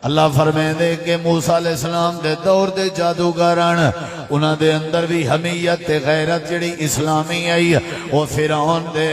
اللہ فرمائے دے کہ موسیٰ علیہ السلام دے دور دے جادوگران انہاں دے اندر بھی حمیت تے غیرت جڑی اسلامی آئی وہ فرعون دے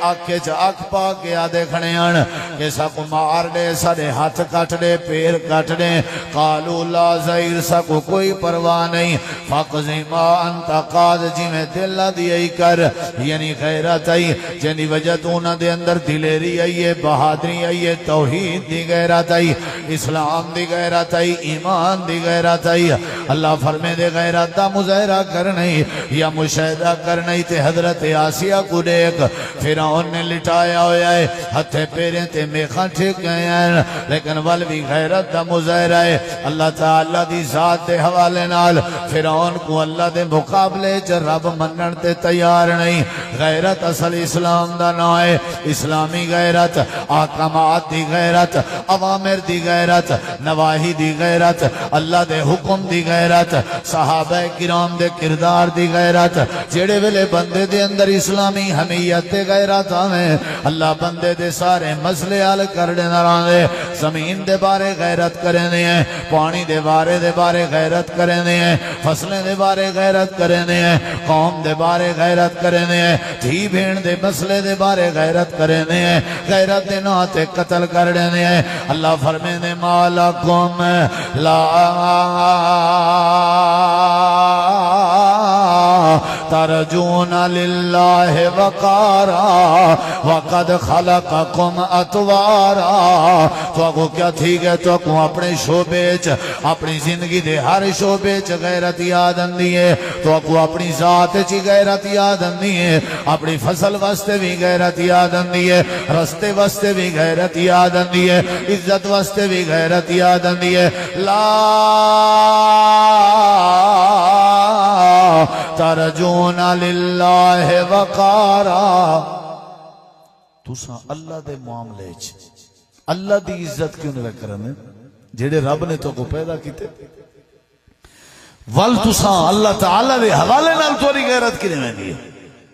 آکھے اکھ پا کے آدھے کھڑے ہیں کہ ساکو مار دے سارے ہاتھ کٹ دے پیر کٹ دے قالو لا زہیر ساکو کوئی پرواہ نہیں فاقضی ما انتا قاد جی میں دل دیئی کر یعنی غیرت آئی جنی وجہ تو انہاں دے اندر دلیری آئی ہے بہادری آئی ہے توحید دی غیرت آئی اسلام دی غیرت آئی ایمان دی غیرت آئی اللہ فرمے دے غیرت دا مظاہرہ کرنی یا مشاہدہ کرنی تے حضرت آسیہ کو دیکھ فرعون نے لٹایا ہویا ہے ہتھے پیریں تے میخاں ٹھیک گئے ہیں لیکن والوی غیرت دا مظاہرہ ہے اللہ تعالیٰ دی ذات دے حوالے نال فرعون کو اللہ دے مقابلے چ رب منن تے تیار نہیں غیرت اصل اسلام دا نہ ہے اسلامی غیرت احکامات دی غیرت اوامر دی غیرت نواہی دی غیرت اللہ دے حکم دی غیرت صحابہ کرام دے کردار دی غیرت جڑے ویلے بندے دے اندر اسلامی حمیت دے غیرت آویں اللہ بندے دے سارے مسئلے حل کر دینا راندے زمین دے بارے غیرت کرنے ہیں پانی دے بارے غیرت کرنے ہیں فصلیں دے بارے غیرت کرنے ہیں قوم دے بارے غیرت کرنے ہیں دھی بھیڑ دے مسئلے دے بارے غیرت کرنے ہیں غیرت دے ناتے قتل کر دینے ہیں اللہ فرمینے مالکم لا ترجون للہ وقارا وقد خلقکم اتوارا تو اگو کیا ٹھیک ہے تو اگو اپنے شعبے اپنی زندگی دے ہر شعبے غیرت یاد اندی ہے تو اگو اپنی ذات چی غیرت یاد اندی ہے اپنی فصل واسطے بھی غیرت یاد اندی ہے رستے واسطے بھی غیرت یاد اندی ہے عزت واسطے بھی غیرت یاد اندی ہے لا ترجون للہ وقارا تُسا اللہ دے معاملے چ اللہ دی عزت کیوں نہ کرنے جیڑے رب نے تو کو پیدا کیتے ول تُسا اللہ تعالیٰ دے حوالے نال توری غیرت کی نہیں دی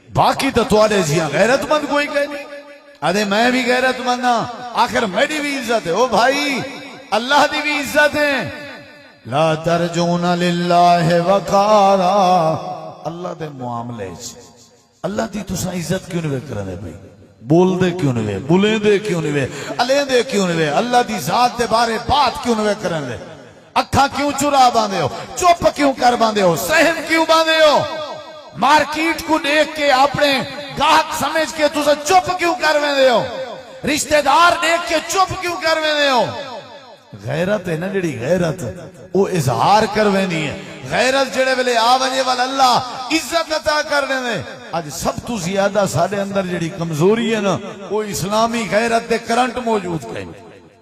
باقی تو توارے جیاں غیرت مند کوئی کہہ نہیں ادھے میں بھی غیرت مند ہاں آخر میری بھی عزت ہے او بھائی اللہ دی بھی عزت ہے لا ترجون للہ وقارا اللہ دے معاملے اللہ دی تُسا عزت کیوں نہیں کرنے بھائی بول دے کیوں نہیں بولیں دے کیوں نہیں علیں دے کیوں نہیں اللہ دی ذات دے بارے بات کیوں نہیں کرنے اکھا کیوں چرا باندھے ہو چپ کیوں کر باندھے ہو سہم کیوں باندھے ہو مارکیٹ کو دیکھ کے اپنے گاہک سمجھ کے تُسا چپ کیوں کر باندھے ہو رشتہ دار دیکھ کے چپ کیوں کر باندھے ہو غیرت ہے نا جڑی غیرت وہ اظہار کرویں دی ہے غیرت جڑے ویلے آوجے والا اللہ عزت عطا کر دے آج سب تو زیادہ سارے اندر جڑی کمزوری ہے نا وہ اسلامی غیرت دے کرنٹ موجود کہیں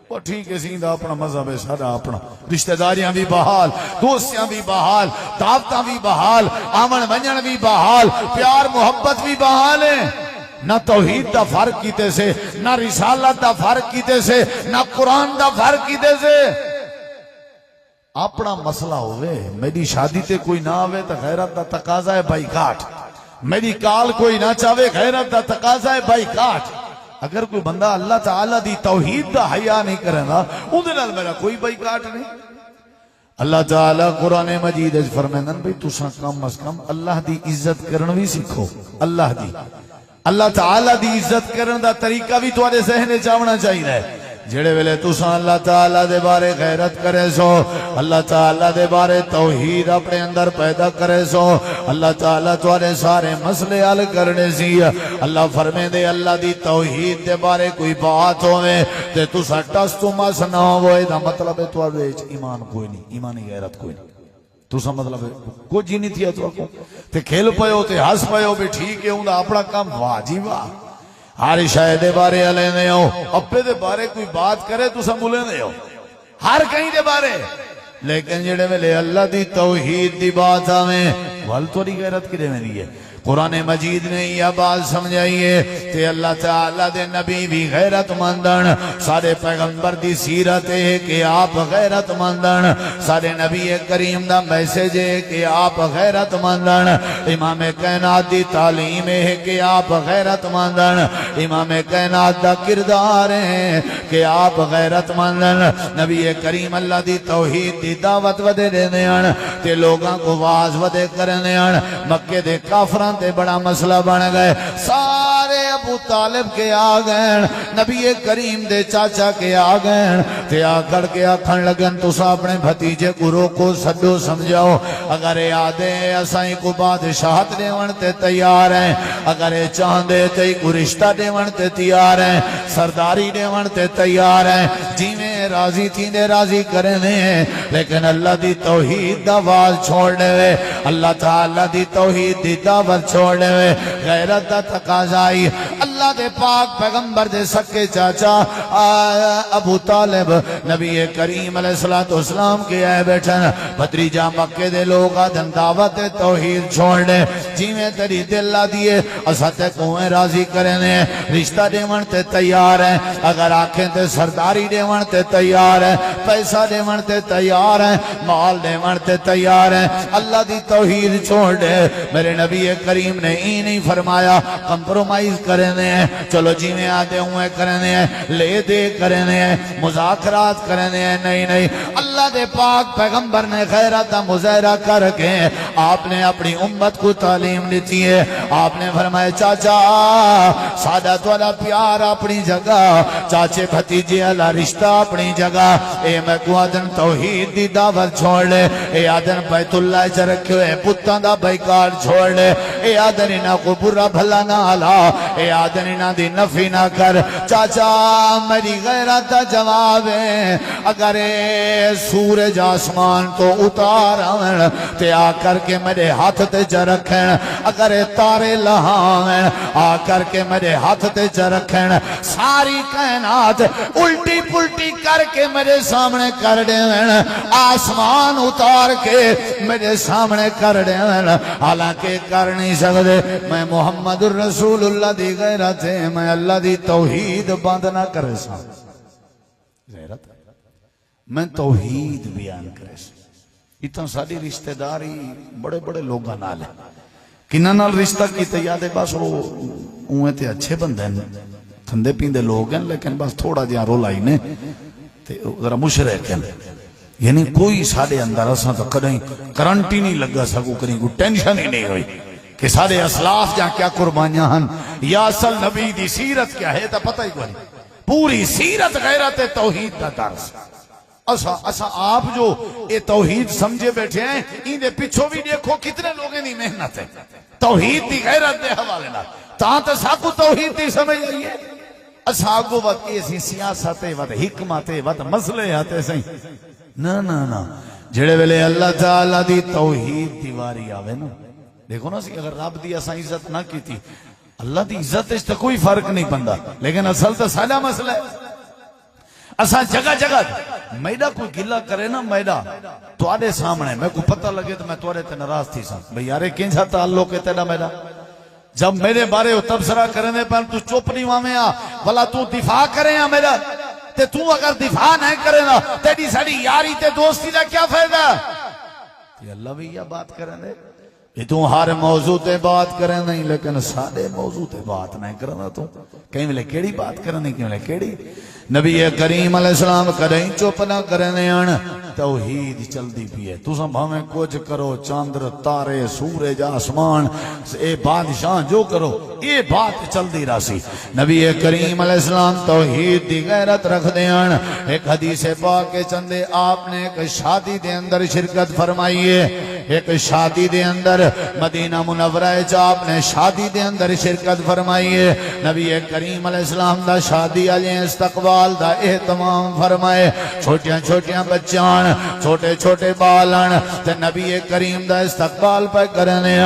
وہ ٹھیک ہے سیندہ اپنا مذہب ہے سارا اپنا رشتہ داریاں بھی بحال دوستیاں بھی بحال دعوتاں بھی بحال آمن ونجن بھی بحال پیار محبت بھی بحال ہیں نہ توحید دا فرق کیتے سے نہ رسالت دا فرق کیتے سے نہ قرآن دا فرق کیتے سے اپنا مسئلہ ہوئے میری شادی تے کوئی نہ آوے تو غیرت دا تقاضا ہے بائی کاٹ میری کال کوئی نہ چاہے غیرت دا تقاضا ہے بائی کاٹ اگر کوئی بندہ اللہ تعالیٰ دی توحید دا حیا نہیں کرنا اندھے نال میرا کوئی بائی کاٹ نہیں اللہ تعالیٰ قرآن مجید اج فرمیندن بھئی تُساں کم از کم اللہ دی عزت کرن بھی سکھو اللہ تعالیٰ دی عزت کرن دا طریقہ بھی تمہارے ذہن چاہنا چاہیے جڑے ویلے تُساں اللہ تعالیٰ دے بارے غیرت کرے سو اللہ تعالیٰ دے بارے توحید اپنے اندر پیدا کرے سو اللہ تعالیٰ تمہارے سارے مسئلے حل کرنے سی اللہ فرمے دے اللہ دی توحید دے بارے کوئی بات ہوئے تے تُساں ٹس تو مس نہ ہوئے دا مطلب ہے تمہارے ایمان کوئی نہیں ایمانی غیرت کوئی نہیں تُسا مطلب ہے کوئی جی نہیں تھیا تو کو تے کھیل پئے ہو تے ہس پئے ہو بھی ٹھیک ہے ہوں دا اپنا کام واجب آ ہر شاید دے بارے علیہ دے ہو اپنے دے بارے کوئی بات کرے تُسا ملے دے ہو ہر کہیں دے بارے لیکن جڑے ویلے اللہ دی توحید دی بات آویں وال تو نہیں غیرت کرے میں نہیں ہے قرآن مجید نے یہ بات سمجھائیے تے اللہ تعالیٰ دے نبی بھی غیرت مندن سارے پیغمبر دی سیرت ہے کہ آپ غیرت مندن سارے نبی کریم دا میسیج ہے کہ آپ غیرت مندن امام کائنات دی تعلیم ہے کہ آپ غیرت مندن امام کائنات دا کردار ہے کہ آپ غیرت مندن نبی کریم اللہ دی توحید دی دعوت ودے دینے آن تے لوگاں کو واز ودے کرنے آن مکے دے کافران تے بڑا مسئلہ بن گئے سارے ابو طالب کے آگئے نبی کریم دے چاچا کے آگئے تے آکڑ کے آکھن لگن تو سا اپنے بھتیجے کو روکو سڈو سمجھاؤ اگر آدھے اسائیں کو بادشاہت دیون تے تیار ہیں اگر چاندے تے کو رشتہ دیون تے تیار ہیں سرداری دیون تے تیار ہیں جی میں راضی تھی دے راضی کرنے ہیں لیکن اللہ دی توحید دا واز چھوڑنے ہوئے اللہ تعالیٰ دی توحید دی دعوت چھوڑنے ہوئے غیرت دا تقاضائی اللہ دے پاک پیغمبر دے سکے چاچا ابو طالب نبی کریم علیہ السلام کے آئے بیٹھن بھتریجا مکے دے لوگ آدھن دعوت توحید چھوڑنے جی میں تیری دل دیئے اساتے کوئیں راضی کرنے رشتہ دیون تے تیار ہیں اگر آنکھیں تے سرداری دیون تے تیار ہیں پیسہ دیون تے تیار ہیں مال دیون تے تیار ہیں اللہ دی توحید چھوڑ دے میرے نبی کریم نے ہی نہیں فرمایا کمپرومائز کرنے ہیں چلو جی میں آتے ہوئے کرنے ہیں لے دے کرنے ہیں مذاکرات کرنے ہیں نہیں اللہ دے پاک پیغمبر نے خیرات دا مظاہرہ کر کے آپ نے اپنی امت کو تعلیم دیتی ہے آپ نے فرمایا چاچا سادت والا پیار اپنی جگہ چاچے بھتیجے والا رشتہ اپنی جگہ اے میں کو آدن توحید دی دعوت چھوڑ لے اے آدن بیت اللہ چ رکھے ہوئے پتان دا بیکار چھوڑ لے اے آدن انہاں کو برا بھلا نہ آلا اے آدن انہاں دی نفی نہ کر چاچا میری غیرت دا جواب ہے اگر سورج آسمان تو اتار آویں تے آ کر کے میرے ہاتھ تے چ رکھیں اگر تارے لہاویں آ کر کے میرے ہاتھ تے چ رکھیں ساری کائنات الٹی پلٹی کر کے میرے سامنے کر دیں آسمان اتار کے میرے سامنے کر دیں حالانکہ کر نہیں سکتے میں محمد الرسول اللہ دی غیرت ہے میں اللہ دی توحید بند نہ کرے سا غیرت میں توحید بیان کرے سا اتنا ساری رشتہ داری بڑے بڑے لوگاں نال ہے کنہ نال رشتہ کی تیادے بس وہ اوہیں تے اچھے بندے ہیں تھندے پیندے لوگ ہیں لیکن بس تھوڑا جہاں رولا ہی نے تے ذرا مشرک ہیں یعنی کوئی سارے اندر اساں تو کریں کرنٹ ہی نہیں لگا سکو کریں کوئی ٹینشن ہی نہیں ہوئی کہ سارے اسلاف جہاں کیا قربانیاں ہن یا اصل نبی دی سیرت کیا ہے تا پتہ ہی کوئی پوری سیرت غیرت توحید دا درس اسا آپ جو یہ توحید سمجھے بیٹھے ہیں ان دے پیچھو بھی دیکھو کتنے لوگیں دی محنت ہے توحید دی غیرت دے حوالے نہ تاں تے ساکو توحید دی سمجھ آئیے اسا کو وقت ایسی سیاست وقت حکمت وقت مسئلے آتے سہیں نہ جڑے ویلے اللہ تعالیٰ دی توحید دیواری آوے نا دیکھو نا سی اگر رب دی اسا عزت نہ کی تھی اللہ دی عزت اس تے کوئی فرق نہیں پندہ لیکن اصل تو سادہ مسئلہ ہے اسا جگہ جگہ میڈا کوئی گلہ کرے نا میڈا تو آدھے سامنے میں کو پتہ لگے تو میں توڑے تے نراز تھی سا بھئی یارے کینجھا تعلق ہے تیڑا میڈا جب میرے بارے تبصرہ کرنے پر تو چپ نہیں وہاں آ بھلا تو دفاع کرے یا میرا تے تو اگر دفاع نہیں کرے نا تیری ساری یاری تے دوستی دا کیا فائدہ تے اللہ بھی یہ بات کریں دے یہ تو ہر موضوع تے بات کریں نہیں لیکن سارے موضوع تے بات نہیں کرنا تو کہیں ملے کیڑی بات کرنے کہیں ملے کیڑی نبی کریم علیہ السلام کدیں چپ نہ کرنے آن توحید چل دی پی ہے تو سب ہمیں کچھ کرو چاندر تارے سورج آسمان اے بادشاہ جو کرو یہ بات چل دی راسی نبی کریم علیہ السلام توحید دی غیرت رکھ دے آن ایک حدیث پاک چندے آپ نے ایک شادی دے اندر شرکت فرمائیے ایک شادی دے اندر مدینہ منورہ آپ نے شادی دے اندر شرکت فرمائیے نبی کریم علیہ السلام دا شادی علیہ استقبال دا اہتمام فرمائے چھوٹیاں چھوٹیاں بچیاں چھوٹے چھوٹے بالن تے نبی کریم دا استقبال پہ کرنے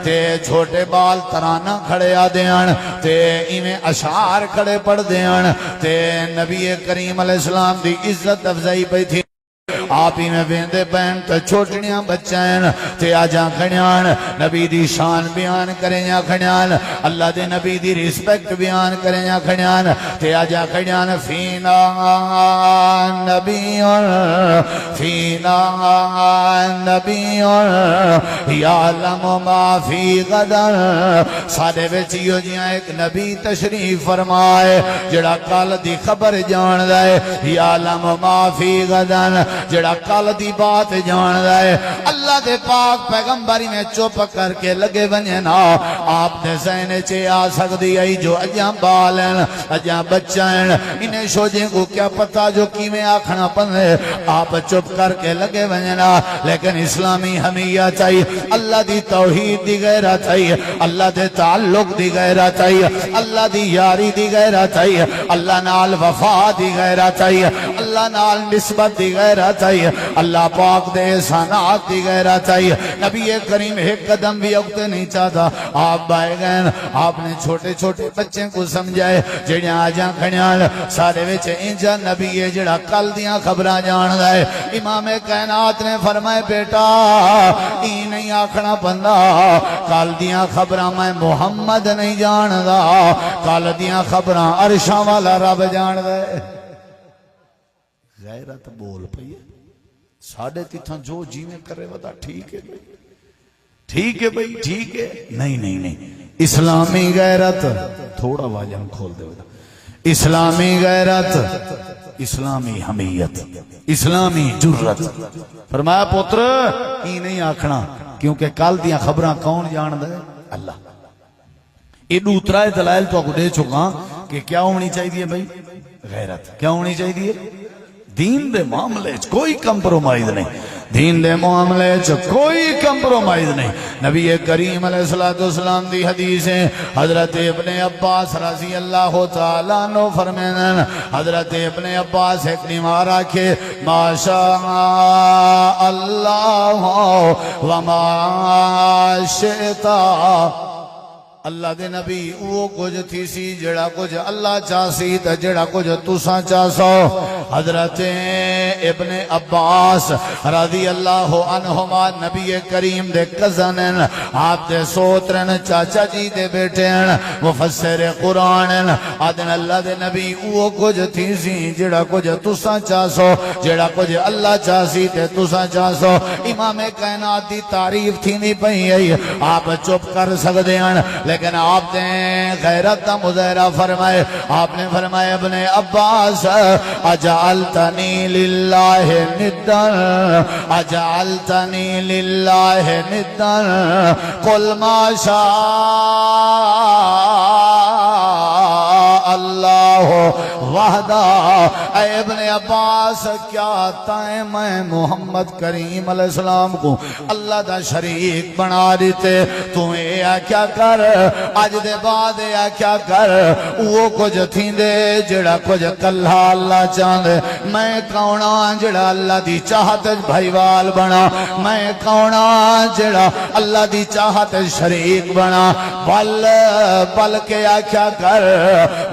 تے چھوٹے بال ترانہ کھڑے آدھے تے ایمیں اشعار کھڑے پڑھ دے تے نبی کریم علیہ السلام دی عزت افزائی پہ تھی آپ ہی میں ویندے پین تے چھوٹنیاں بچائیں تے آجاں کھڑیاں نبی دی شان بیان کریں یا کھڑیاں اللہ دے نبی دی رسپیکٹ بیان کریں یا کھڑیاں تے آجاں کھڑیاں فینا نبیون فینا نبیون یعلم ما فی غدر سارے وچیو جیاں ایک نبی تشریف فرمائے جڑا کل دی خبر جان دائے یعلم ما فی غدر جڑا کل دی بات جان دائے اللہ دے پاک پیغمبری میں چپ کر کے لگے بنے نا آپ نے ذہن چے آ سکتی آئی جو اجاں بالن اجاں بچائن انہیں شوجیں کو کیا پتا جو کی میں آکھنا پندے آپ چپ کر کے لگے بنے نا لیکن اسلامی حمیہ چاہیے اللہ دی توحید دی غیرہ چاہیے اللہ دے تعلق دی غیرہ چاہیے اللہ دی یاری دی غیرہ چاہیے اللہ نال وفا دی غیرہ چاہیے اللہ نال نسبت دی غیرہ چاہیے اللہ پاک دے احسانات دی غیرہ چاہیے نبی کریم ایک قدم بھی اگتے نہیں چاہتا آپ بائے گئے آپ نے چھوٹے چھوٹے بچے کو سمجھائے جڑیاں آجاں کھڑیاں سارے وچ انجا نبی ہے جڑا کل دیاں خبراں جان دائے امام کائنات نے فرمائے بیٹا ای نہیں آکھنا بندہ کل دیاں خبراں میں محمد نہیں جان دا کل دیاں خبراں عرشاں والا رب جان دائے غیرت بول پئی ساڑھے تیتھاں جو جی میں کرے ودا ٹھیک ہے بھئی ٹھیک ہے بھئی ٹھیک ہے نہیں اسلامی غیرت تھوڑا واجن کھول دے ودا اسلامی غیرت اسلامی حمیت اسلامی جرت فرمایا پتر ہی نہیں آکھنا کیونکہ کل دیاں خبراں کون جان دے اللہ یہ دوترائے دلائل تو آپ کو دے چکا کہ کیا ہونی چاہیے بھئی غیرت کیا ہونی چاہیے دین دے معاملے کوئی کمپرومائز نہیں دین دے معاملے کوئی کمپرومائز نہیں نبی کریم علیہ السلام دی حدیثیں حضرت ابن عباس رضی اللہ تعالیٰ عنہ فرمائن حضرت ابن عباس ایک نمارا کے ما شاء اللہ وما شئتا اللہ دے نبی وہ کچھ تھی سی جڑا کچھ اللہ چاہسی تا جڑا کچھ تساں چاہسو حضرت ابن عباس رضی اللہ عنہما نبی کریم دے کزنن آپ دے سوترن چاچا جی دے بیٹھن مفسر قرآن آدن اللہ دے نبی وہ کچھ تھی سی جڑا کچھ تساں چاہسو جڑا کچھ اللہ چاہسی تے تساں چاہسو امام کائنات دی تعریف تھی نہیں پہی ہے آپ چپ کر سکتے ہیں لیکن آپ نے غیرت دا مظاہرہ فرمائے آپ نے فرمائے ابن عباس اجعلتنی للہ ندن اجعلتنی للہ ندن قل ما شاء اللہ وحدہ اے ابن عباس کیا تائیں میں محمد کریم علیہ السلام کو اللہ دا شریک بنا دیتے تو اے کیا کر آج دے بعد اے کیا کر وہ کچھ تھی دے جڑا کچھ کلہ اللہ چاندے میں کونا جڑا اللہ دی چاہت بھائیوال بنا میں کونا جڑا اللہ دی چاہت شریک بنا بلکہ کیا کر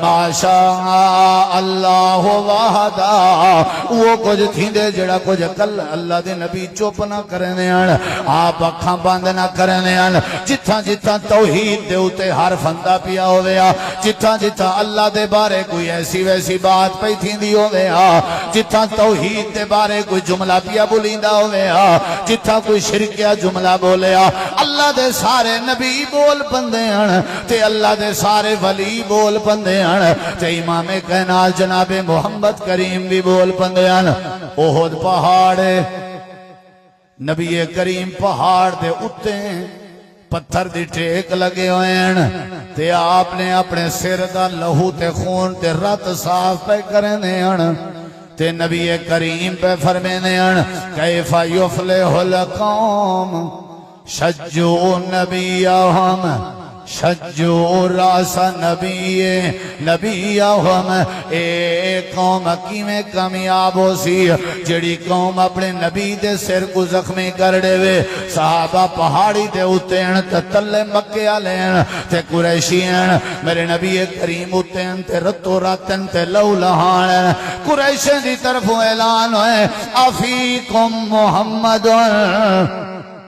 ما شاء اللہ وحدہ وہ کچھ تھی دے جڑا کچھ کل اللہ دے نبی چوپ نہ کرنے آپ اکھاں باندھ نہ کرنے جتھاں جتھاں توحید دے اتے ہر فندہ پیا ہویا جتھاں جتھاں اللہ دے بارے کوئی ایسی ویسی بات پہ تھی دی ہویا جتھاں توحید دے بارے کوئی جملہ پیا بولیندہ ہویا جتھاں کوئی شرکیہ جملہ بولیا اللہ دے سارے نبی بول پندے ہیں تے اللہ دے سارے ولی بول پندے ہیں تے امام کائنات جناب محمد کریم بھی بول پندے ہیں احد پہاڑ نبی کریم پہاڑ دے اتے پتھر دی ٹیک لگے ہوئے ہیں تے آپ نے اپنے سر دا لہو تے خون تے رت صاف پہ کرنے ہیں تے نبی کریم پہ فرمینے ہیں کیف یفلح القوم شجو نبیہم شجو راس نبیہم اے قوم کیویں کامیاب ہو سی جڑی قوم اپنے نبی دے سر کو زخمی کر دے وے صحابہ پہاڑی دے اتین تے تلے مکے والین تے قریشین میرے نبی کریم اتین تے رتو راتن تے لو لہان قریشین دی طرف اعلان ہوئے افیکم محمد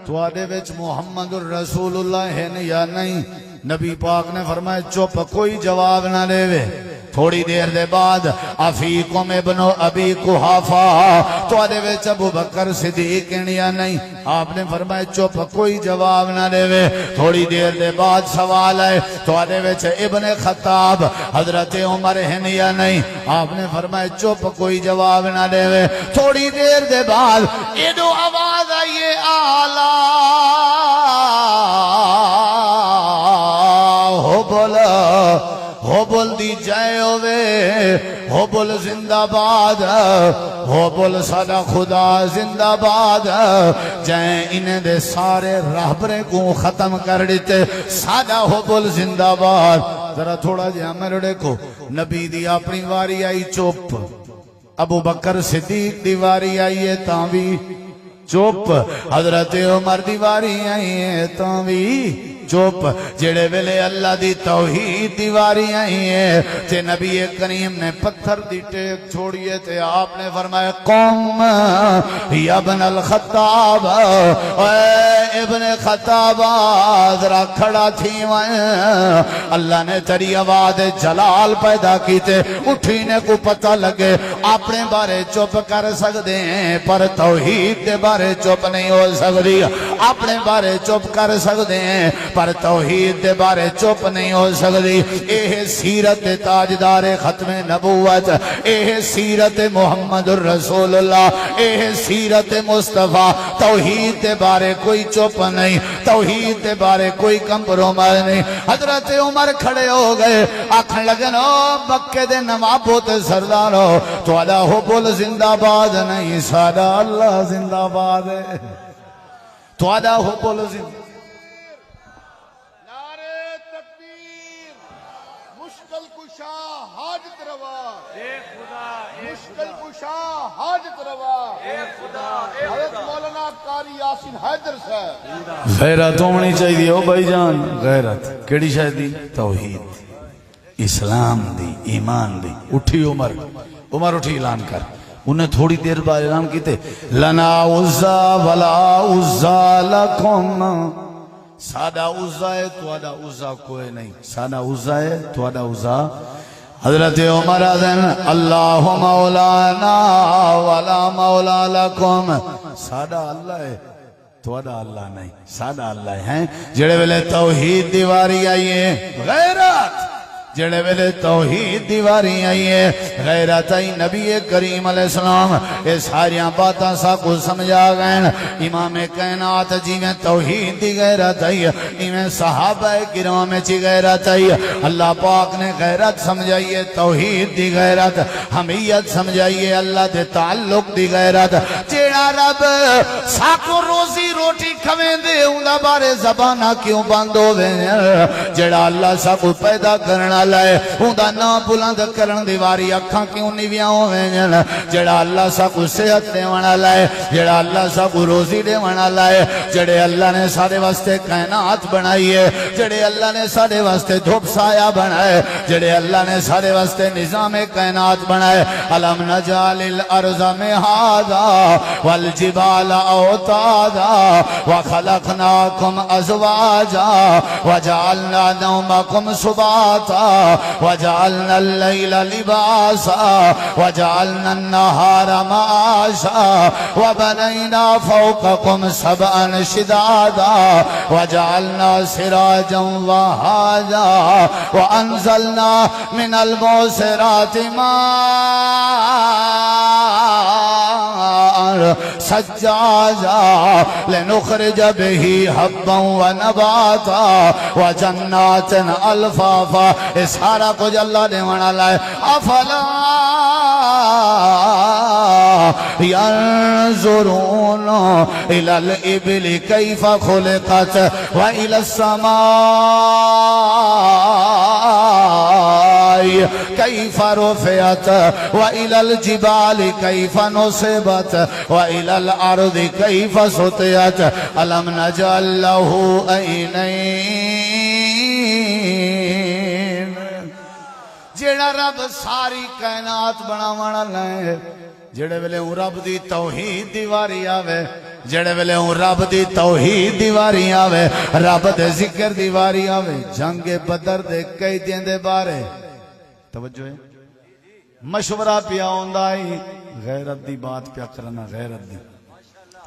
تو آدھے وچ محمد الرسول اللہ ہے یا نہیں؟ نبی پاک نے فرمایا چپ کوئی جواب نہ دے وے تھوڑی دیر دے بعد افیکم ابن ابی قحافہ تو آدھے وچ ابو بکر صدیق یا نہیں؟ آپ نے فرمایا چپ کوئی جواب نہ دے وے تھوڑی دیر دے بعد سوال ہے تو آدھے وچ ابن خطاب حضرت عمر ہیں یا نہیں؟ آپ نے فرمایا چپ کوئی جواب نہ دے وے تھوڑی دیر دے بعد ایڈو آواز آئیے آلہ ہو بول دی جائے ہوئے ہو بول زندہ باد ہو بول سادہ خدا زندہ باد جائیں انہیں دے سارے رہبرے کو ختم کر دیتے سادہ ہو بول زندہ باد ذرا تھوڑا جہاں میرے دیکھو نبی دی اپنی واری آئی چوپ ابو بکر صدیق دی واری آئی ہے تاں بھی چوپ حضرت عمر دی واری آئی ہے تاں بھی چوپ جڑے ویلے اللہ دی توحید دیواری آئی ہے تے نبی کریم نے پتھر دی ٹیک چھوڑیے تے آپ نے فرمایا قوم یا ابن الخطاب اے ابن خطاب ذرا کھڑا تھی اللہ نے تیری آواز جلال پیدا کی تے اٹھینے کو پتہ لگے اپنے بارے چپ کر سکتے ہیں پر توحید دے بارے چپ نہیں ہو سکتی اپنے بارے چپ کر سکتے ہیں پر توحید دے بارے چپ نہیں ہو سکتی اے سیرت تاجدار ختم نبوت اے سیرت محمد الرسول اللہ اے سیرت مصطفیٰ توحید دے بارے کوئی چپ نہیں توحید دے بارے کوئی کمپرومائز نہیں حضرت عمر کھڑے ہو گئے آکھن لگن مکے دے نوابوں تے سردارو تو آدھا ہو بول زندہ باد نہیں سادہ اللہ زندہ باد ہے تو آدھا ہو بول زندہ مشکل کشا حاجت روا حضرت مولانا قاری یاسین حیدر صاحب غیرت ہونی چاہیے ہو بھائی جان غیرت کیڑی شاید دی توحید اسلام دی ایمان دی اٹھی عمر اٹھی اعلان کر انہیں تھوڑی دیر بعد اعلان کیتے لنا عزا ولا عزا لکم سادہ عزا ہے تو آدھا عزا کوئی نہیں سادہ عزا ہے تو آدھا عزا حضرت عمر اذن اللہ مولانا ولا مولا لکم سادہ اللہ ہے تو آدھا اللہ نہیں سادہ اللہ ہے جڑے ویلے توحید دیواری آئیے غیرت جڑے ویلے توحید دیواری آئیے غیرت آئی نبی کریم علیہ السلام اے ساریاں باتاں سا کو سمجھا گئن امام کائنات جی میں توحید دی غیرت آئی امام صحابہ کرام چی غیرت آئی اللہ پاک نے غیرت سمجھائیے توحید دی غیرت حمیت سمجھائیے اللہ دے تعلق دی غیرت جیڑا رب ساکو روزی روٹی کھویں دے انہا بارے زبانہ کیوں بند ہوئے جیڑا اللہ ساکو پیدا کرنا لائے اندہ نا بلند کرن دیواری اکھاں کیوں نیویاں ہوئے جڑا اللہ سا کو صحت دے وانا لائے جڑا اللہ سا کو روزی دے وانا لائے جڑے اللہ نے سارے واسطے کائنات بنائیے جڑے اللہ نے سارے واسطے دھوپ سایہ بنائے جڑے اللہ نے سارے واسطے نظام کائنات بنائے علم نجال الارض مہادا والجبال اوتادا وخلقناکم ازواجا وجعلنا نومکم سباتا وجعلنا الليل لباسا وجعلنا النهار معاشا وبنينا فوقكم سبعا شدادا وجعلنا سراجا وهاجا وأنزلنا من المعصرات ماء سجاجا لنخرج به حبا ونباتا وجنات الفافا سارا کچھ اللہ نے منا لائے افلا ينظرون إلى الإبل كيف خلقت وإلى السماء كيف رفعت وإلى الجبال كيف نصبت وإلى الأرض كيف سطحت ألم نجعل له عينين جیڑا رب ساری کائنات بناونا لائے جڑے ویلے ہوں رب دی توحید دیواری آوے جڑے ویلے ہوں رب دی توحید دیواری آوے رب دے ذکر دیواری آوے جنگ بدر دے کئی دین دے بارے توجہ ہے مشورہ پیا ہوندائی غیرت دی بات پیا کرنا غیرت دی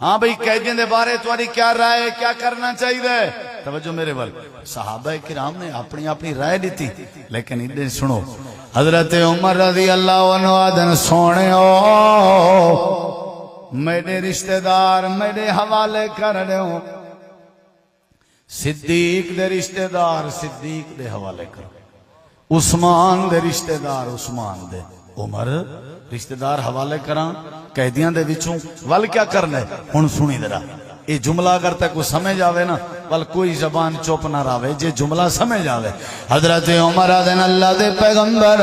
ہاں بھئی قیدیوں دے بارے تمہاری کیا رائے کیا کرنا چاہیے توجہ میرے بل صحابہ کرام نے اپنی اپنی رائے دیتی لیکن ادھر سنو حضرت عمر رضی اللہ عنہ آدن سونے ہو میرے رشتہ دار میرے حوالے کر رہے ہو صدیق دے رشتہ دار صدیق دے حوالے کرو عثمان دے رشتہ دار عثمان دے عمر رشتہ دار حوالے کران قیدیاں دے وچوں ول کیا کرنا ہے ہن سنی ذرا یہ جملہ اگر تک کوئی سمجھ آوے نا ول کوئی زبان چپ نہ راوے جے جملہ سمجھ آوے حضرت عمر آدن اللہ دے پیغمبر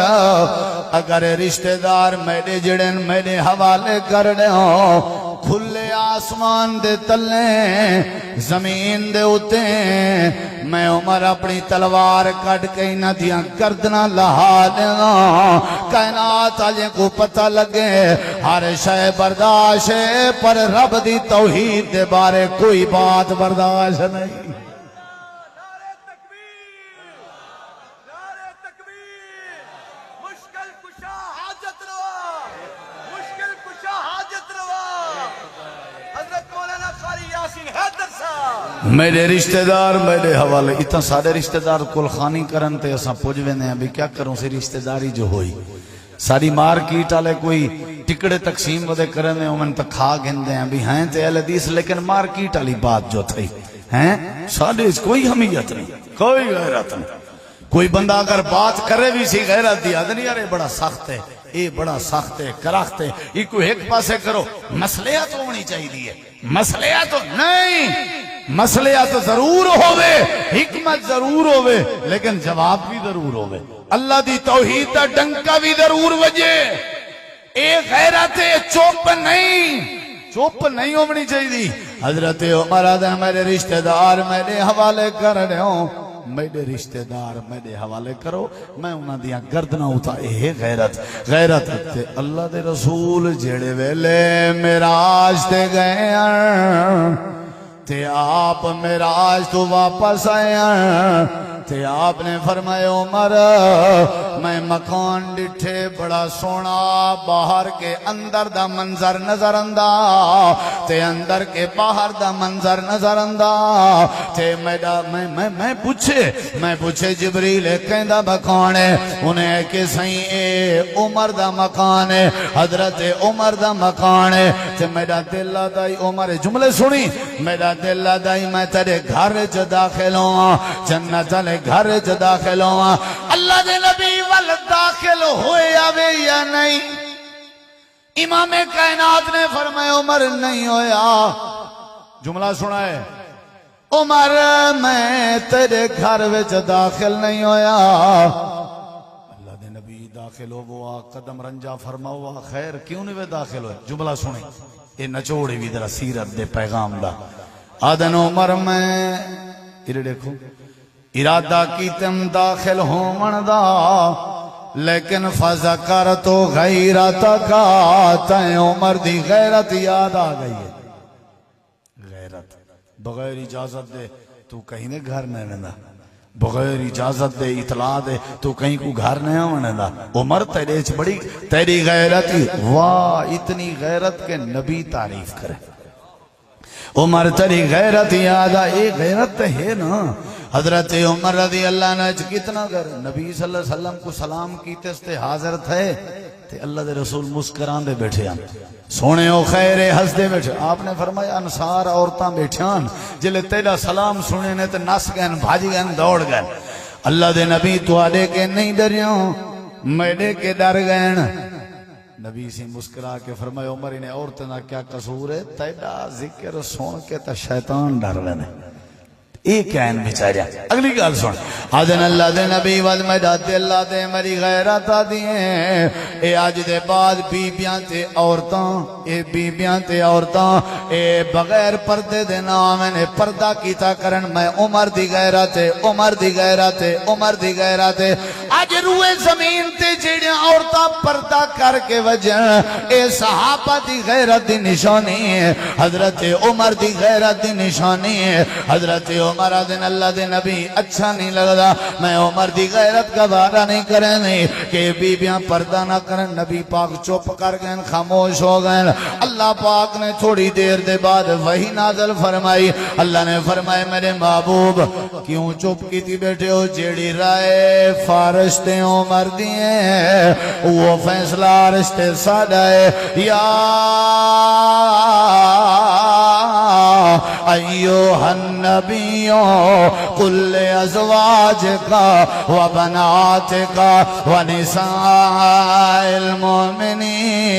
اگر رشتہ دار میرے جڑن میرے حوالے کر دے ہوں کھلے آسمان دے تلے زمین دے اتے میں عمر اپنی تلوار کٹ کے نہ دیاں گردنا لہا دینا کائنات آجیں کو پتہ لگے ہر شے برداشت ہے پر رب دی توحید دے بارے کوئی بات برداشت نہیں میرے رشتہ دار میرے حوالے اتنا سارے رشتہ دار کل خانی کرن تے اساں پوچھ ویندے ہیں بھی کیا کروں سی رشتہ داری جو ہوئی ساری مارکیٹ والے کوئی ٹکڑے تقسیم ودے کرن دے اومن تک کھا گھندے ہیں بھی ہیں تے اہل حدیث لیکن مارکیٹ والی بات جو تھی ہیں سارے کوئی حمیت نہیں کوئی غیرت نہیں کوئی بندہ اگر بات کرے بھی سی غیرت دی آدھ نہیں یار بڑا سخت ہے یہ بڑا سخت ہے کرخت ہے یہ کوئی ایک پاسے کرو مسئلہ تو ہونی چاہیے مسئلہ تو نہیں مسئلہ تو ضرور ہوئے حکمت ضرور ہوئے لیکن جواب بھی ضرور ہوئے اللہ دی توحید دا ڈنکا بھی ضرور وجے اے غیرت چوپ نہیں ہونی چاہیے حضرت عمر آدھا میرے رشتہ دار میرے حوالے کر رہے ہوں میرے رشتہ دار میرے حوالے کرو میں انہاں دیاں گردنا ہوتا اے غیرت تے اللہ دے رسول جڑے ویلے معراج تے گئے تے آپ معراج تو واپس آئے تے آپ نے فرمایا عمر میں مکان ڈٹھے بڑا سونا باہر کے اندر دا منظر نظر اندا تے اندر کے باہر دا منظر نظر اندا تے میں پوچھے جبریل کہندا مکان ہے انہیں کہ سائیں اے عمر دا مکان ہے حضرت عمر دا مکان ہے تے میرا دل دائی عمر جملے سنی میرا دل دائی میں تیرے گھر چ داخل ہوں جنت والے گھر چ داخل ہوں اللہ دے نبی ول داخل ہوئے آوے یا نہیں امام کائنات نے فرمایا عمر نہیں ہویا جملہ سنا ہے عمر میں تیرے گھر وچ داخل نہیں ہویا اللہ دے نبی داخل ہو وہ قدم رنجا فرما ہوا خیر کیوں نہیں وہ داخل ہوئے جملہ سنے یہ نچوڑی بھی ذرا سیرت دے پیغام دا آدن عمر میں یہ دیکھو ارادہ کی تم داخل ہون دا لیکن فذکرت غیرتک تائیں عمر دی غیرت یاد آ گئی ہے غیرت بغیر اجازت دے تو کہیں نے گھر نہیں رہنا بغیر اجازت دے اطلاع دے تو کہیں کو گھر نہیں ہونے عمر تیری غیرت واہ اتنی غیرت کے نبی تعریف کرے عمر تیری غیرت یاد آئی غیرت ہے نا حضرت عمر رضی اللہ عنہ کتنا گر نبی صلی اللہ علیہ وسلم کو سلام کیتے استے حاضر تھے تے اللہ دے رسول مسکران دے بیٹھے ہیں سونے او خیر ہس دے بیٹھے آپ نے فرمایا انصار عورتاں بیٹھیاں جلے تیرا سلام سنے نے تے نس گئن بھاج گئن دوڑ گئن اللہ دے نبی تو آدے کے نہیں ڈریوں میڈے کے ڈر گئن نبی سی مسکرا کے فرمایا عمر انہیں عورتیں دا کیا قصور ہے تیرا ذکر سن کے تا شیطان ڈر لینے ایک کہن بچاریا اگلی گال سن آدن اللہ دے نبی والمداد اللہ دے مری غیرت آدھیں اے آج دے بعد بیبیاں تے عورتاں اے بغیر پردے دے نام نے پردہ کیتا کرن میں عمر دی غیرت آج روئے زمین تے جیڑیاں عورتاں پردہ کر کے وجہ اے صحابہ دی غیرت دی نشانی ہے حضرت عمر دی غیرت دی نشانی ہے حضرت عمر دن اللہ دے نبی اچھا نہیں لگدا میں عمر دی غیرت گوارا نہیں کریں کہ بیبیاں پردہ نہ کریں نبی پاک چپ کر گئے خاموش ہو گئے اللہ پاک نے تھوڑی دیر دے بعد وحی نازل فرمائی اللہ نے فرمائے میرے محبوب کیوں چپ کی تھی بیٹھے ہو جیڑی رائے فارشتے عمر دیئے وہ فیصلہ رشتے سادہ ہے یا ایوہ النبیوں قل ازواجکا و بناتکا و نساء المؤمنین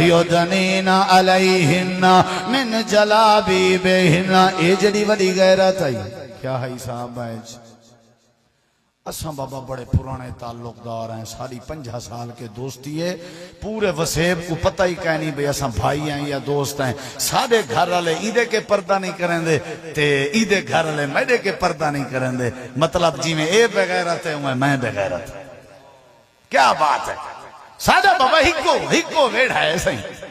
یدنین علیہن من جلابیبہن اے جڑی وڈی غیرت آئی کیا ہے صاحب ہے اساں بابا بڑے پرانے تعلق دار ہیں ساری 50 سال کے دوستی ہے پورے وسیب کو پتہ ہی کہہ نہیں بھئی اساں بھائی ہیں یا دوست ہیں سارے گھر والے ایدے کے پردہ نہیں کریں دے تے ایدے گھر والے میڈے کے پردہ نہیں کریں دے مطلب جی میں اے بغیرت ہے میں بغیرت ہے کیا بات ہے سادہ بابا ہکو ویڑھا ہے صحیح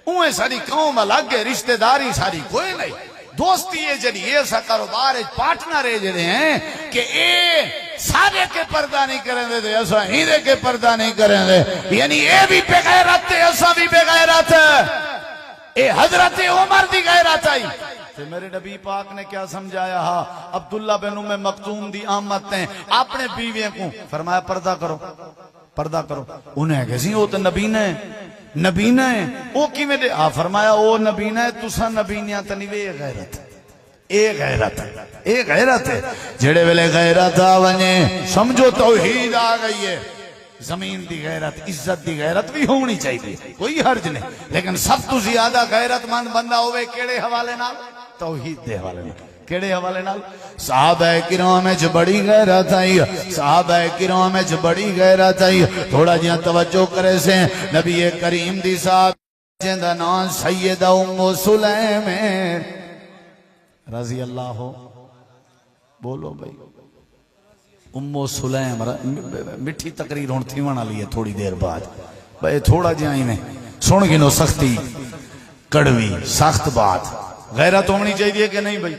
اوہ ساری قوم الگ ہے رشتہ داری ساری کوئی نہیں دوستی ہے جنی ایسا کاروبار پارٹنر ہے جنہیں ہیں کہ اے سارے کے پردہ نہیں کریں دے ایسا ہیدے کے پردہ نہیں کریں دے یعنی اے بھی بے غیرت ہے ایسا بھی بے غیرت ہے اے حضرت عمر دی غیرت آئی تو میرے نبی پاک نے کیا سمجھایا ہاں عبداللہ بن ام مکتوم دی آمد نے اپنے بیویوں کو فرمایا پردہ کرو انہیں کیسی ہو تو نبینہ ہے او کی میں دے فرمایا او نبینہ ہے تسا نبینیاں تنیوے اے غیرت ہے جڑے ویلے غیرت آونے سمجھو توحید آ گئی ہے زمین دی غیرت عزت دی غیرت بھی ہونی چاہیے کوئی حرج نہیں لیکن سب تو زیادہ غیرت مند بندہ ہوئے کیڑے حوالے نال توحید دے حوالے نال کیڑے حوالے نال صحابہ کرام وچ بڑی غیرت آئی تھوڑا جہاں توجہ کرے سے نبی کریم دی صاحب جندا نام سیدہ ام سلیم رضی اللہ ہو بولو بھائی ام سلیم مٹھی تقریر ہون تھی وانا لیے تھوڑی دیر بعد بھائی تھوڑا جہاں ہی میں سن گنو سختی کڑوی سخت بات غیرت ہونی چاہیے کہ نہیں بھائی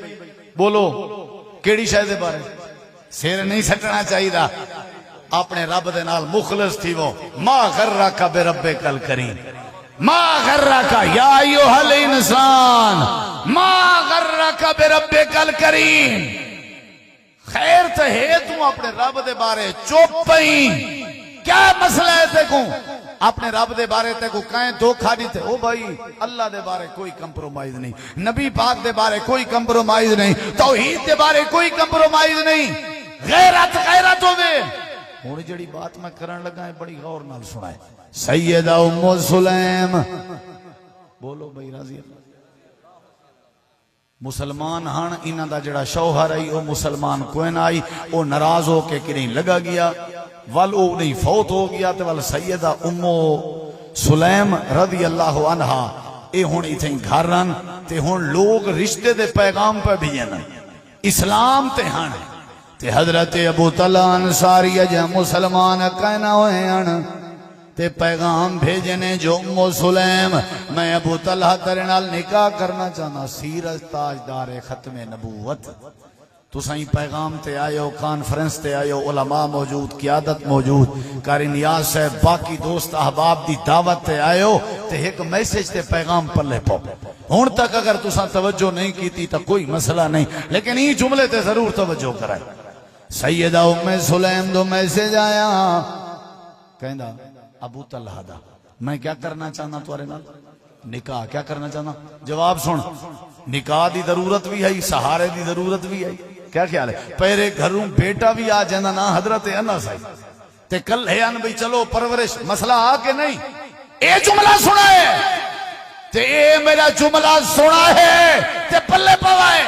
بولو کیڑی شاید بارے سیر نہیں سٹنا چاہیے دا اپنے رب دے نال مخلص تھی وہ ما غرکا بے رب کل کریم ما غرکا یا ایوہ الانسان ما غرکا بے رب کل کریم خیر تو ہے تم اپنے رب دے بارے چوپ پئی کیا مسئلہ ہے تے کو اپنے رب دے بارے تے کو کہیں دھوکھا دیتے او بھائی اللہ دے بارے کوئی کمپرومائز نہیں نبی پاک دے بارے کوئی کمپرومائز نہیں توحید دے بارے کوئی کمپرومائز نہیں غیرت ہوئے ہونی جڑی بات میں کرن لگا ہے بڑی غور نال سنائے سیدہ ام سلیم بولو بھائی راضی اللہ مسلمان ہن انہاں دا جڑا شوہر آئی او مسلمان کوئی نہ آئی او ناراض ہو کے کریں لگا گیا ول او نہیں فوت ہو گیا تے ول سیدہ ام سلیم رضی اللہ عنہا اے ہن ایتھے گھر رن تے ہن لوگ رشتے دے پیغام پہ بھیجن اسلام تے ہن تے حضرت ابو طلحہ انصاری جے مسلمان کہنا ہوئے ہن تے پیغام بھیجنے جو ام سلیم میں ابو طلحہ تیرے نال نکاح کرنا چاہنا سیرت تاجدار ختم نبوت تو سائیں پیغام تے آئے ہو کانفرنس تے آئے ہو علماء موجود قیادت موجود قاری نیاز صاحب باقی دوست احباب دی دعوت تے آئے ہو تے ایک میسیج تے پیغام پر لے پاؤ ہون تک اگر تو ساں توجہ نہیں کیتی تا کوئی مسئلہ نہیں لیکن یہ جملے تے ضرور توجہ کرائے سیدہ ام سلیم دو میسیج آیا کہندا ابو طلحہ دا میں کیا کرنا چاہنا تمہارے نال نکاح کیا کرنا چاہنا جواب سن نکاح دی ضرورت بھی ہے سہارے دی ضرورت بھی ہے کیا خیال ہے پہرے گھروں بیٹا بھی آ جانا نا حضرت انس آئی تے کل ہے ان بھی چلو پرورش مسئلہ آ کے نہیں اے جملہ سنا ہے تے اے میرا جملہ سنا ہے تے پلے پوائے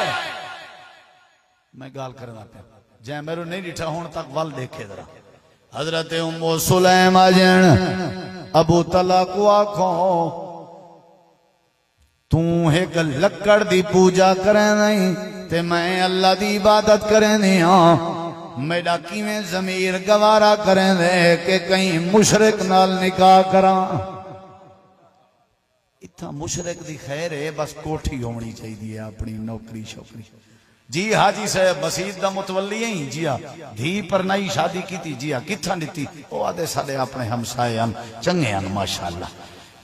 میں گال کرنا پہ جائے میرے نہیں ڈٹھا ہون تک وال دیکھے ذرا حضرت ام سلیم آجن ابو طلحہ کو آکھو تو ایک لکڑ دی پوجا کریں نہیں تے میں اللہ دی عبادت کریں نہیں میڈا کیویں ضمیر گوارا کریں دے کہ کہیں مشرک نال نکاح کراں اتنا مشرک دی خیر ہے بس کوٹھی ہونی چاہیے اپنی نوکری شوکری جی حاجی صاحب مسجد دا متولی ہیں جی ہاں دھی پر نئی شادی کی تھی جی ہاں کتھا دیتی وہ آدھے سارے اپنے ہمسائے ہیں چنگے ہیں ماشاءاللہ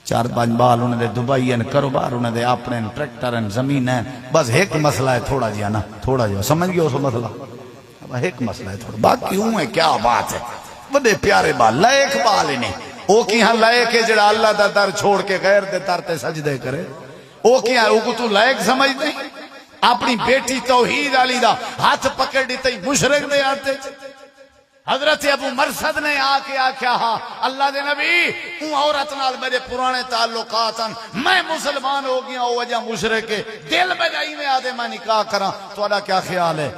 4-5 بال انہیں دے دبئی ہیں کاروبار انہیں دے اپنے ٹریکٹر ہیں زمین ہیں بس ایک مسئلہ ہے تھوڑا جی نا تھوڑا جی سمجھ گئے اس مسئلہ ایک مسئلہ ہے تھوڑا باقی ہوں ہے کیا بات ہے بڑے پیارے بال لائق بال انہیں او کی ہاں لائق ہے جڑا اللہ دا در چھوڑ کے غیر دے در تے سجدے کرے او کی ہاں او کو تو لائق سمجھ نہیں اپنی بیٹی توحید علی دا ہاتھ پکڑ دیتے مشرک دے آتے حضرت ابو مرصد نے آکے آکھیا ہاں اللہ دے نبی اون عورت نال میرے پرانے تعلقات ہیں میں مسلمان ہو گیا او وجہ مشرک ہے دل میں جائی میں آدھے میں نکاح کراں توڑا کیا خیال ہے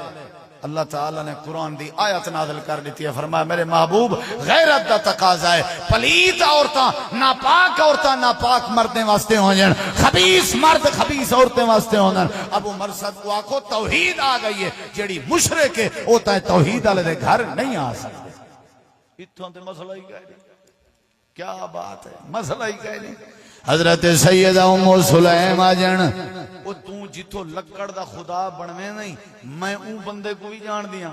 اللہ تعالیٰ نے قرآن دی آیت نازل کر دیتی ہے فرمایا میرے محبوب غیرت دا تقاضا ہے پلیت عورتاں ناپاک مردیں واسطے ہوں جن خبیث مرد خبیث عورتیں واسطے ہوں جن ابو مرصد کو آکھو توحید آ گئی ہے جیڑی مشرک ہے ہوتا ہے توحید والے دے گھر نہیں آ سکتے اتھوں تے مسئلہ ہی کہہ دیں کیا بات ہے مسئلہ ہی کہہ دیں حضرت سیدہ ام سلیم آجن وہ توں جتو لکڑ دا خدا بنوے نہیں میں اون بندے کو بھی جان دیا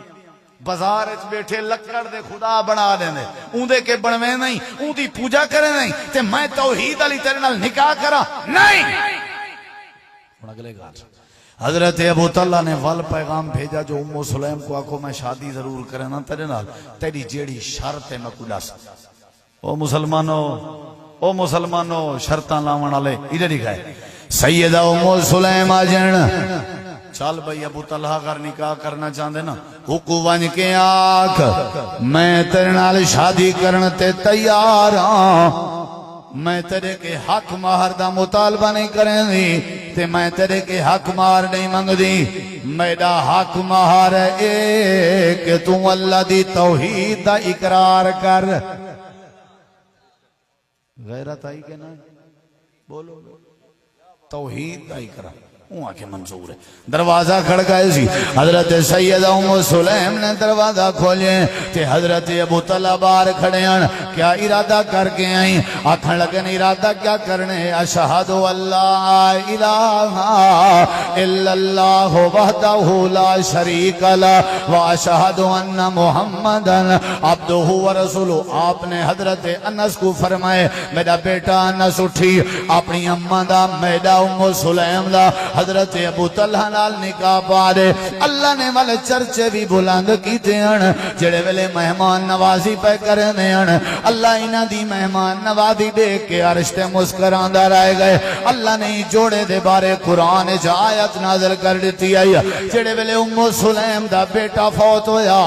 بازار اچ بیٹھے لکڑ دے خدا بنا دیں دے اون دے کے بنوے نہیں اون دی پوجا کرے نہیں تے میں توحید علی تیرے نال نکاح کرا نہیں اگلے گا حضرت ابو طلحہ نے ول پیغام بھیجا جو ام سلیم کو آکھو میں شادی ضرور کرے نا تیرے نال تیری جیڑی شرط ہے میں کو دس او مسلمانوں شرطاں لاون والے ادھر ہی گئے سیدہ ام سلیم آجن چل بھئی ابو طلحہ اگر نکاح کرنا چاہتے نا حکو ون کے آکھ میں تیرے نال شادی کرن تے تیار ہاں میں تیرے کے حق مہر دا مطالبہ نہیں کریں دی تے میں تیرے کے حق مہر نہیں منگ دی میرا حق مہر اے کہ تو اللہ دی توحید دا اقرار کر غیرت آئی کہ نہیں بولو توحید آئی کرا وہاں کے منظور ہے دروازہ کھڑکائے سی حضرت سیدہ ام سلیم نے دروازہ کھولے تے حضرت ابو طلحہ باہر کھڑے ہیں کیا ارادہ کر کے آئیں آکھن لگن ارادہ کیا کرنے اشہد اللہ الہ الا اللہ وحدہ لا شریک لہ واشہد ان محمدا عبدہ ورسولہ آپ نے حضرت انس کو فرمائے میرا بیٹا انس اٹھی اپنی اماں دا میرا ام سلیم دا حضرت ابو طلحہ نال نکاح پا دے اللہ نے والے چرچے بھی بلند کیتے ہیں جڑے ویلے مہمان نوازی پہ کرنے ہیں اللہ انہاں دی مہمان نوازی دیکھ کے عرش تے مسکراندہ رہ گئے اللہ نے جوڑے دے بارے قرآن جا آیت نازل کر دیتی ہے جڑے ویلے ام سلیم دا بیٹا فوت ہویا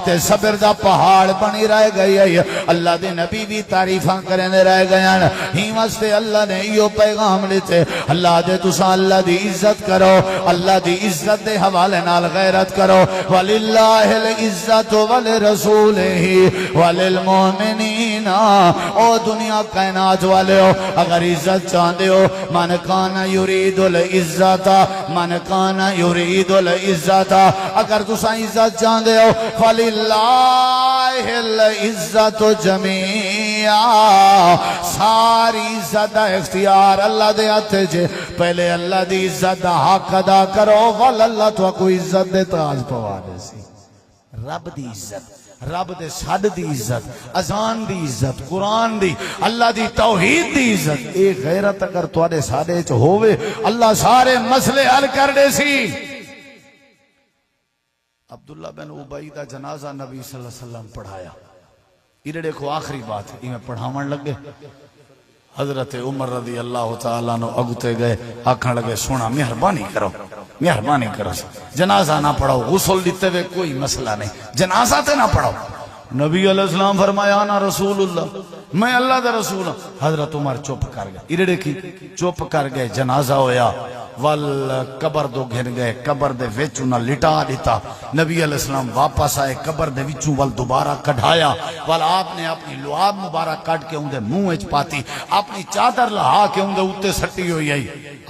تے صبر دا پہاڑ بنی رہ گئی ہے اللہ دے نبی بھی تعریفاں کرنے رہ گئے ہیں ہی واسطے اللہ نے یہ پیغام لیتے اللہ دے تسا اللہ دی عزت کرو اللہ دی عزت دے حوالے نال غیرت کرو وَلِلَّهِ الْعِزَّةُ وَلِرَسُولِهِ وَلِلْمُؤْمِنِينَ او دنیا کائنات والے ہو اگر عزت چاہتے ہو من کان یرید العزت من کان یرید العزت اگر تسا عزت چاہتے ہو وَلِلَّهِ الْعِزَّةُ جَمِيعًا ساری عزت اختیار اللہ دے ہاتھ جے پہلے اللہ دی عزت دا حق ادا کرو ول اللہ تو کوئی عزت دے تاج پوا دے سی رب دی عزت رب دے سڈ دی عزت اذان دی عزت قرآن دی اللہ دی توحید دی عزت ایک غیرت اگر تواڈے ساڈے چ ہووے اللہ سارے مسئلے حل کر دے سی عبداللہ بن ابی دا جنازہ نبی صلی اللہ علیہ وسلم پڑھایا ادھر دیکھو آخری بات ہے میں پڑھاون لگے حضرت عمر رضی اللہ تعالیٰ نو اگتے گئے آکھن لگے سونا مہربانی کرو جنازہ نہ پڑھاؤ غسل دیتے ہوئے کوئی مسئلہ نہیں جنازہ تے نہ پڑھاؤ نبی علیہ السلام فرمایا انا رسول اللہ، میں اللہ دا رسول ہوں۔ حضرت عمر چپ کر گئے، ارڑے کی چپ کر گئے، جنازہ ہویا، ول قبر دو گھن گئے، قبر دے وچ انہاں لٹا دیتا۔ نبی علیہ السلام واپس آئے، قبر دے وچوں ول دوبارہ کڈھایا، ول آپ نے اپنی لعاب مبارک کٹ کے اون دے منہ وچ پاتی، اپنی چادر لہا کے اون دے اوتے سٹی ہوئی آئی۔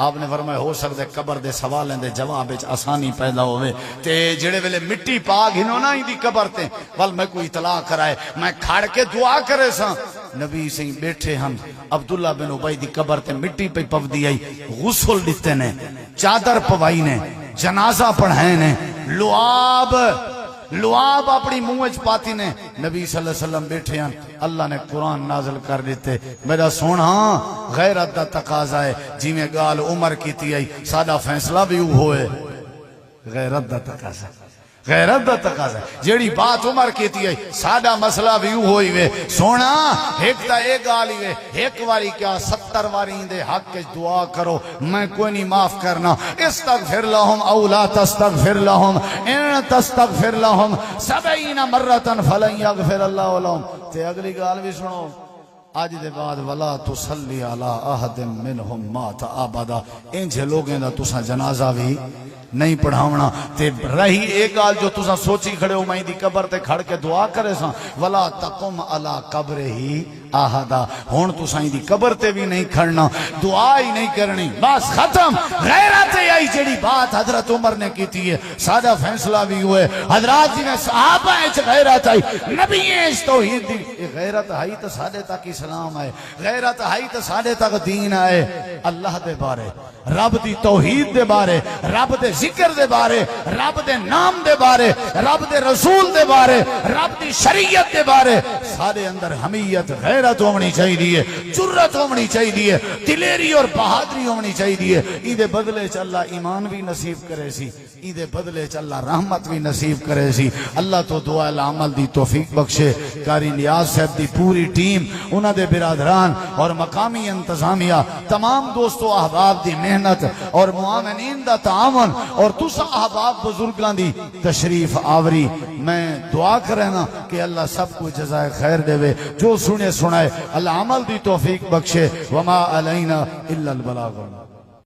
آپ نے فرمایا ہو سکدے قبر دے سوالیں دے جواب وچ آسانی پیدا ہوئے، تے جڑے ویلے مٹی پا گھنو نا دی قبر تے ول میں کوئی اطلاع کرائے، میں کھڑ کے دعا کرے سا۔ نبی سے بیٹھے ہم، عبداللہ بن ابی دی قبر تے مٹی پہ پودی آئی، غسل دیتے نے، چادر پوائی نے، جنازہ پڑھائے نے، لعاب اپنی منہ وچ پاتی نے۔ نبی صلی اللہ علیہ وسلم بیٹھے ہیں، اللہ نے قرآن نازل کر دیتے، میرا سونا غیرت دا تقاضا ہے، جی میں گال عمر کیتی آئی، سادہ فیصلہ بھی ہوئے، غیرت دا تقاضا، غیرت دا تقاضا، جیڑی بات عمر کیتی ہے ساڈا مسئلہ بھی ہوئی وے۔ سونا ایک تا ایک گالی وے، ایک واری کیا 70 واری دے حق کے دعا کرو، میں کوئی نہیں معاف کرنا۔ استغفر لهم او لا تستغفر لهم ان تستغفر لهم 70 مرۃ فلن یغفر اللہ لهم۔ تے اگلی گال بھی سنو، آج دے بعد ولا تصلی علی احد منهم مات ابدا، انج لوگوں دا تساں جنازہ بھی نہیں پڑھاونا۔ تے رہی ایک گال جو تساں سوچی کھڑے ہو، میں دی قبر تے کھڑ کے دعا کرے سا، ولا تقم علی قبرہ احدا، ہن تساں دی قبر تے بھی نہیں کھڑنا، دعا ہی نہیں کرنی، بس ختم۔ غیرت آئی جڑی بات حضرت عمر نے کیتی ہے، سادہ فیصلہ بھی ہوئے۔ حضرات جی نے صحابہ وچ غیرت آئی، نبی اس توحید دی غیرت آئی تو ساڈے تک اسلام آئے، غیرت آئی تو ساڈے تک دین آئے۔ اللہ دے بارے، رب دی توحید دے بارے، رب دے ذکر دے بارے، رب دے نام دے بارے، رب دے رسول دے بارے، رب دی شریعت دے بارے سارے اندر حمیت غیرت ہونی چاہیے، جرت ہونی چاہیے، دلیری اور بہادری ہونی چاہیے۔ ایدے بدلے چ اللہ ایمان بھی نصیب کرے سی، ایدے بدلے چ اللہ رحمت بھی نصیب کرے سی۔ اللہ تو دعا العمل دی توفیق بخشے۔ قاری نیاز صاحب دی پوری ٹیم، انہاں دے برادران اور مقامی انتظامیہ، تمام دوستو احباب دی محنت اور معاونین دا تعاون اور تسا احباب بزرگاں دی تشریف آوری، میں دعا کرنا کہ اللہ سب کو جزائے خیر دے، جو سنے سنائے، اللہ عمل دی توفیق بخشے۔ وما علینا الا البلاغ۔